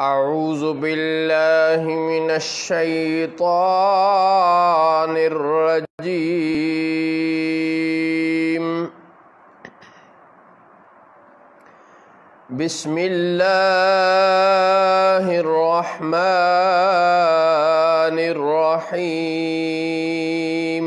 اعوذ باللہ من الشیطان الرجیم بسم اللہ الرحمن الرحیم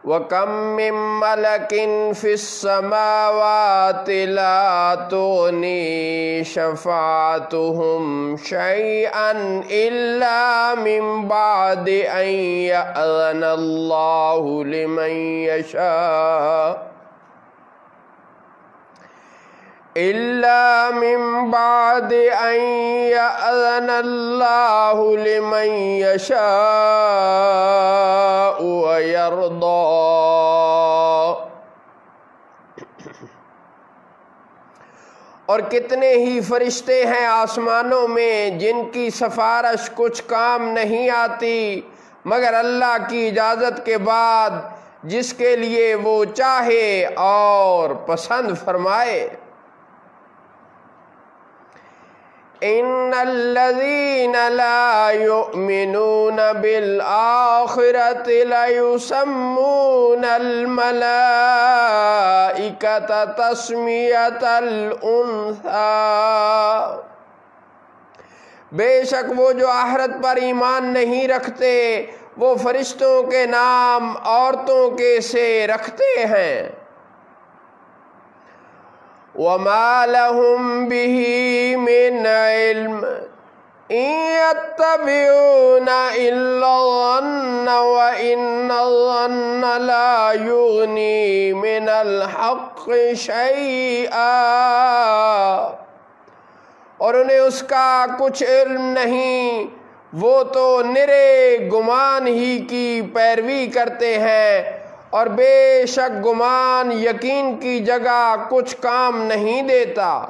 وَكَم مِّن مَّلَكٍ فِي السَّمَاوَاتِ لَا تُغْنِي شَفَاعَتُهُمْ شَيْئًا إِلَّا مِن بَعْدِ أَن يَأْذَنَ اللَّهُ لِمَن يَشَاءُ وَيَرْضَى۔ اور کتنے ہی فرشتے ہیں آسمانوں میں جن کی سفارش کچھ کام نہیں آتی مگر اللہ کی اجازت کے بعد، جس کے لیے وہ چاہے اور پسند فرمائے۔ ان الذين لا يؤمنون بالآخرة ليسمون الملائكة تسمية الأنثى۔ بے شک وہ جو آخرت پر ایمان نہیں رکھتے وہ فرشتوں کے نام عورتوں کے سے رکھتے ہیں۔ وَمَا لَهُم بِهِ مِنْ عِلْمٍ إِن يَتَّبِعُونَ إِلَّا الظَّنَّ وَإِنَّ الظَّنَّ لَا يُغْنِي مِنَ الْحَقِّ شَيْئًا۔ اور انہیں اس کا کچھ علم نہیں، وہ تو نرے گمان ہی کی پیروی کرتے ہیں، اور بے شک گمان یقین کی جگہ کچھ کام نہیں دیتا۔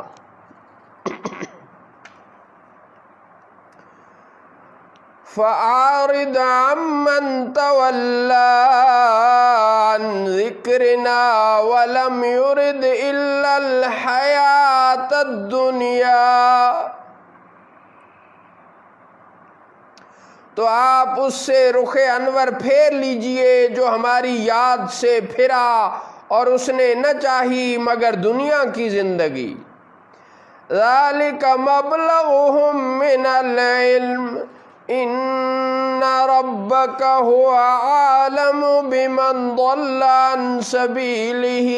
فَأَعْرِضْ عَمَّن تَوَلَّىٰ عَن ذِكْرِنَا وَلَمْ يُرِدْ إِلَّا الْحَيَاةَ الدُّنْيَا۔ تو آپ اس سے رخ انور پھیر لیجئے جو ہماری یاد سے پھرا اور اس نے نہ چاہی مگر دنیا کی زندگی۔ ذَلِكَ مَبْلَغُهُم مِّنَ الْعِلْمِ إِنَّ رَبَّكَ هُوَ أَعْلَمُ بِمَنْ ضَلَّ عَنْ سَبِيلِهِ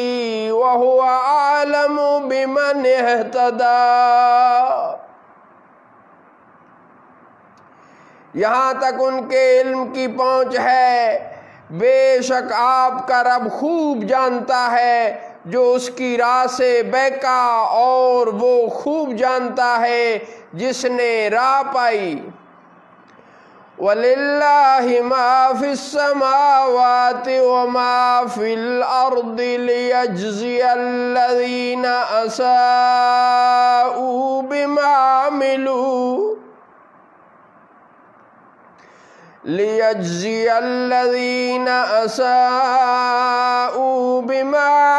وَهُوَ أَعْلَمُ بِمَنِ اهْتَدَىٰ۔ یہاں تک ان کے علم کی پہنچ ہے، بے شک آپ کا رب خوب جانتا ہے جو اس کی راہ سے بہکا، اور وہ خوب جانتا ہے جس نے راہ پائی۔ وَلِلَّهِ مَا فِي السَّمَاوَاتِ وَمَا فِي الْأَرْضِ لِيَجْزِيَ الَّذِينَ أَسَاءُوا بِمَا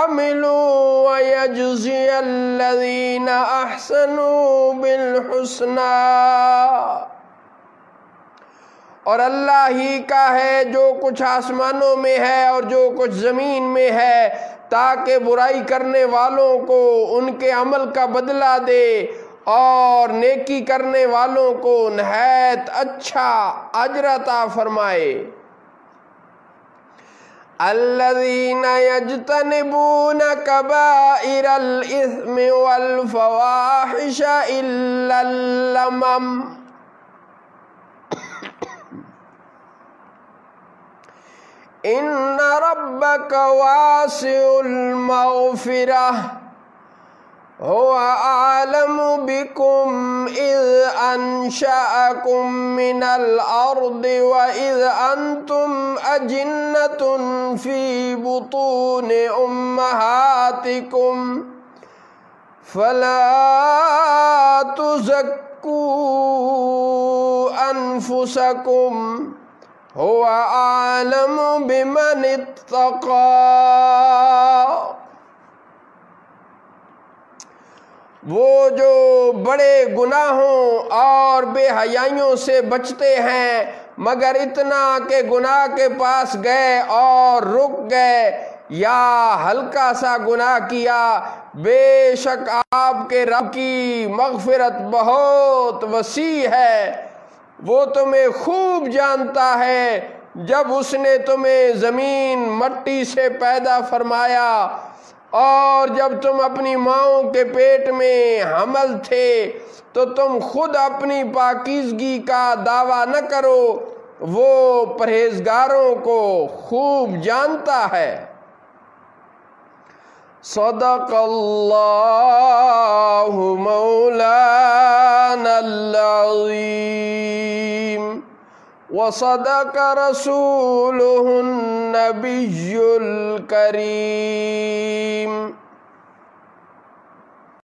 عَمِلُوا وَيَجْزِيَ الَّذِينَ أَحْسَنُوا بِالْحُسْنَى۔ اور اللہ ہی کا ہے جو کچھ آسمانوں میں ہے اور جو کچھ زمین میں ہے، تاکہ برائی کرنے والوں کو ان کے عمل کا بدلہ دے اور نیکی کرنے والوں کو نہایت اچھا اجر عطا فرمائے۔ الذین یجتنبون کبائر الاثم والفواحش الا اللمم ان ربک واسع المغفرہ هو أعلم بكم إذ أنشأكم من الأرض وإذ أنتم أجنة في بطون أمهاتكم فلا تزكوا أنفسكم هو أعلم بمن اتقى۔ وہ جو بڑے گناہوں اور بے حیائیوں سے بچتے ہیں مگر اتنا کہ گناہ کے پاس گئے اور رک گئے یا ہلکا سا گناہ کیا، بے شک آپ کے رب کی مغفرت بہت وسیع ہے، وہ تمہیں خوب جانتا ہے۔ جب اس نے تمہیں زمین مٹی سے پیدا فرمایا اور جب تم اپنی ماؤں کے پیٹ میں حمل تھے تو تم خود اپنی پاکیزگی کا دعویٰ نہ کرو، وہ پرہیزگاروں کو خوب جانتا ہے۔ صدق اللہ مولانا العظیم وصدق رسولہ النبی الکریم۔